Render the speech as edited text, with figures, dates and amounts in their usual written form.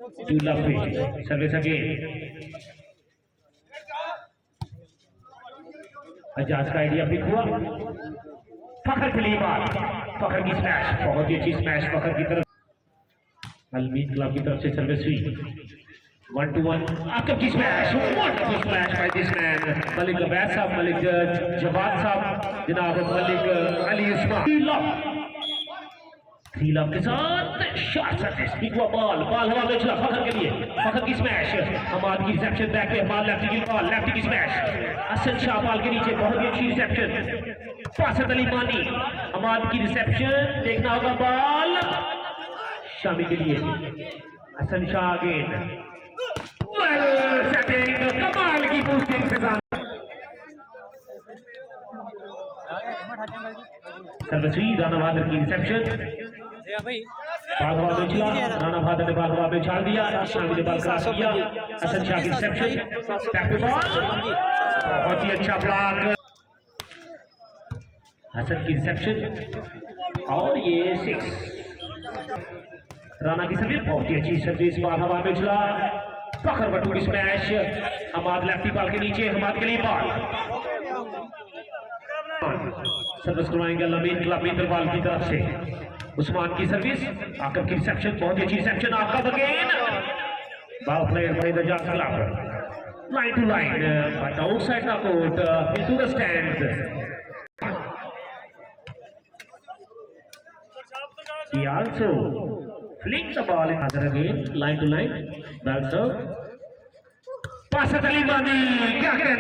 to Lafi. Service again. Ajaz का idea pick हुआ। फखर के लिए बात, फखर की स्मैश, बहुत ही अच्छी स्मैश फखर की तरफ, अलमीन क्लब की तरफ से सर्विस हुई। 1-1 आकर की smash, wonderful smash by this man Malik Awais sahab, Malik Jawad sahab, जनाब मलिक अली उस्मान। थ्री लव के साथ शॉट सर्विस, पिक हुआ बॉल हवा में चला फखर के लिए, फखर की स्मैश, हमाद की रिसेप्शन बैक पे, हमाद लेफ्टी की बॉल, लेफ्टी की स्मैश, हसन शाह बॉल के नीचे, बहुत ही अच्छी रिसेप्शन, फासद अली मानी, हमाद की रिसेप्शन, देखना होगा बॉल शामी के लिए, हसन शाह अगेन, कमाल की पोस्टिंग से सर्वश्री राणा बहादुर की रिसेप्शन, बागवा में चला, राणा बहादुर ने बागवा में छाड़ दिया, शामी ने बॉल क्रॉस किया, हसन शाह की रिसेप्शन, बैक पे बॉल, बहुत ही अच्छा ब्लॉक, हसन की रिसेप्शन और ये 6। राणा की सर्विस, बहुत ही अच्छी सर्विस, बाल हवा में चला, फखर बटूरी स्मैश, हमाद लेफ्टी बॉल के नीचे, हमाद के लिए बॉल सर्विस करवाएंगे लमीन क्लब इंद्रपाल की तरफ से, उस्मान की सर्विस, आकर की रिसेप्शन, बहुत ही अच्छी रिसेप्शन, आपका again ball player by the Ajaz club, line to line but outside the court into the stands. He also flicks the ball in other again, line to line, well served, पासत अली मानी क्या करें।